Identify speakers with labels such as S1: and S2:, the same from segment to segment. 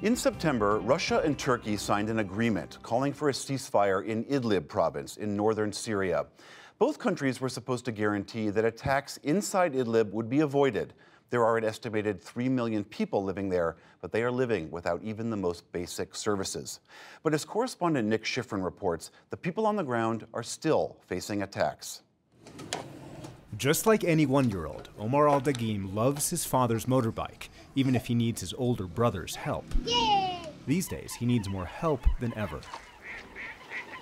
S1: In September, Russia and Turkey signed an agreement calling for a ceasefire in Idlib province in northern Syria. Both countries were supposed to guarantee that attacks inside Idlib would be avoided. There are an estimated 3 million people living there, but they are living without even the most basic services. But as correspondent Nick Schifrin reports, the people on the ground are still facing attacks.
S2: Just like any one-year-old, Omar Al-Dagim loves his father's motorbike, even if he needs his older brother's help. Yay! These days, he needs more help than ever.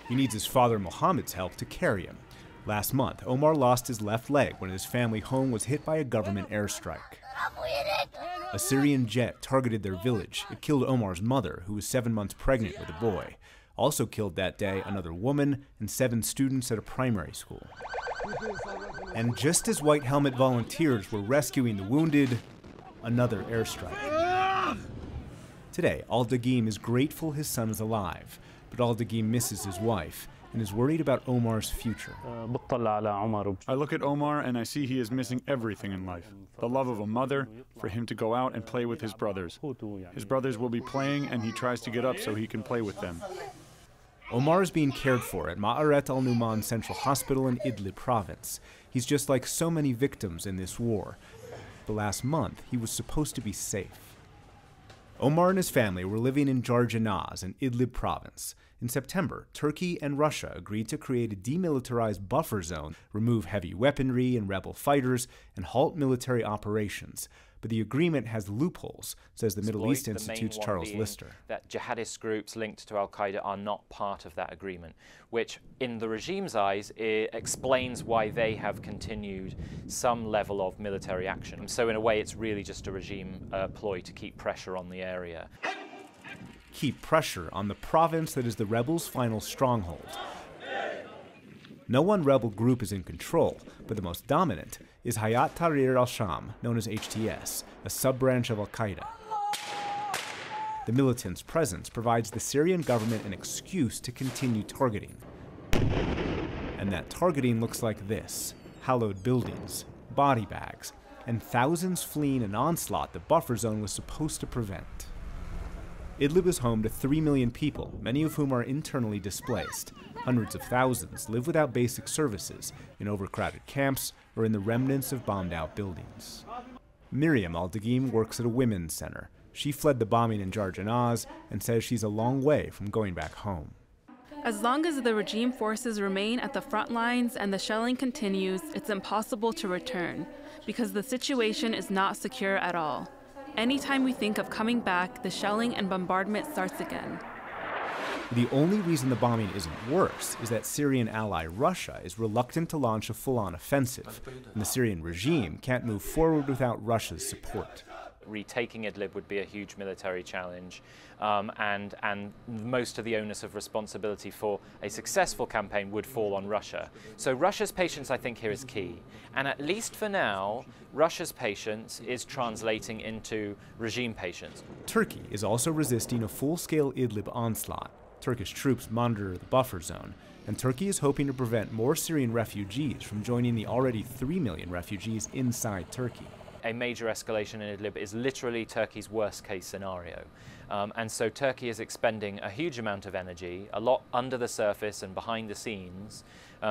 S2: He needs his father Mohammed's help to carry him. Last month, Omar lost his left leg when his family home was hit by a government airstrike. A Syrian jet targeted their village. It killed Omar's mother, who was 7 months pregnant with a boy. Also killed that day another woman and 7 students at a primary school. And just as White Helmet volunteers were rescuing the wounded, another airstrike. Today, Al-Dagim is grateful his son is alive, but Al-Dagim misses his wife and is worried about Omar's future.
S3: I look at Omar and I see he is missing everything in life. The love of a mother, for him to go out and play with his brothers. His brothers will be playing and he tries to get up so he can play with them.
S2: Omar is being cared for at Ma'aret al-Numan Central Hospital in Idlib province. He's just like so many victims in this war. But last month, he was supposed to be safe. Omar and his family were living in Jarjanaz in Idlib province. In September, Turkey and Russia agreed to create a demilitarized buffer zone, remove heavy weaponry and rebel fighters, and halt military operations. But the agreement has loopholes, says the Middle East Institute's Charles Lister.
S4: That jihadist groups linked to al-Qaeda are not part of that agreement, which in the regime's eyes explains why they have continued some level of military action. So in a way it's really just a regime ploy to keep pressure on the area.
S2: Keep pressure on the province that is the rebels' final stronghold. No one rebel group is in control, but the most dominant is Hayat Tahrir al-Sham, known as HTS, a sub-branch of al-Qaeda. The militant's presence provides the Syrian government an excuse to continue targeting. And that targeting looks like this: hallowed buildings, body bags, and thousands fleeing an onslaught the buffer zone was supposed to prevent. Idlib is home to 3 million people, many of whom are internally displaced. Hundreds of thousands live without basic services, in overcrowded camps, or in the remnants of bombed-out buildings. Miriam Al-Dagim works at a women's center. She fled the bombing in Jarjanaz and says she's a long way from going back home.
S5: As long as the regime forces remain at the front lines and the shelling continues, it's impossible to return, because the situation is not secure at all. Anytime we think of coming back, the shelling and bombardment starts again.
S2: The only reason the bombing isn't worse is that Syrian ally Russia is reluctant to launch a full-on offensive, and the Syrian regime can't move forward without Russia's support.
S4: Retaking Idlib would be a huge military challenge, and most of the onus of responsibility for a successful campaign would fall on Russia. So Russia's patience, I think, here is key. And at least for now, Russia's patience is translating into regime patience.
S2: Turkey is also resisting a full-scale Idlib onslaught. Turkish troops monitor the buffer zone, and Turkey is hoping to prevent more Syrian refugees from joining the already 3 million refugees inside Turkey.
S4: A major escalation in Idlib is literally Turkey's worst-case scenario. And so Turkey is expending a huge amount of energy, a lot under the surface and behind the scenes,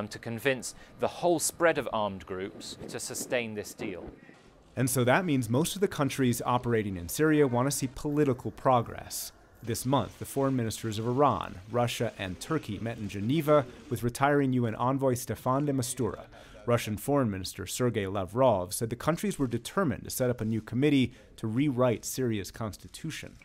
S4: to convince the whole spread of armed groups to sustain this deal.
S2: And so that means most of the countries operating in Syria want to see political progress. This month, the foreign ministers of Iran, Russia, and Turkey met in Geneva with retiring UN envoy Staffan de Mistura. Russian Foreign Minister Sergei Lavrov said the countries were determined to set up a new committee to rewrite Syria's constitution.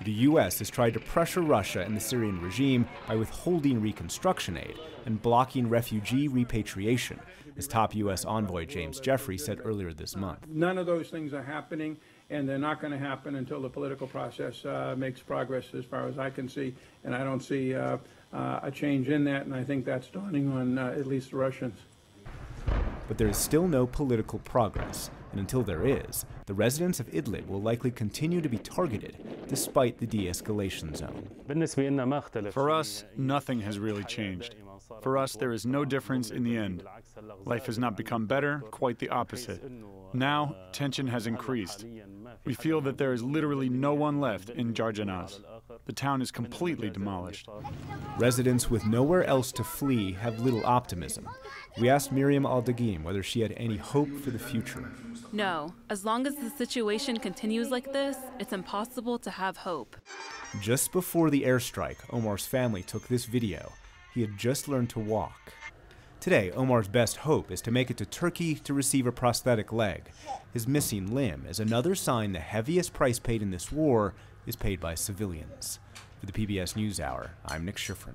S2: The U.S. has tried to pressure Russia and the Syrian regime by withholding reconstruction aid and blocking refugee repatriation, as top U.S. envoy James Jeffrey said earlier this month.
S6: None of those things are happening, and they're not going to happen until the political process makes progress, as far as I can see. And I don't see a change in that, and I think that's dawning on at least the Russians.
S2: But there is still no political progress, and until there is, the residents of Idlib will likely continue to be targeted, despite the de-escalation zone.
S3: For us, nothing has really changed. For us, there is no difference in the end. Life has not become better, quite the opposite. Now, tension has increased. We feel that there is literally no one left in Jarjanaz. The town is completely demolished.
S2: Residents with nowhere else to flee have little optimism. We asked Miriam Al-Dagim whether she had any hope for the future.
S5: No, as long as the situation continues like this, it's impossible to have hope.
S2: Just before the airstrike, Omar's family took this video. He had just learned to walk. Today, Omar's best hope is to make it to Turkey to receive a prosthetic leg. His missing limb is another sign the heaviest price paid in this war is paid by civilians. For the PBS NewsHour, I'm Nick Schifrin.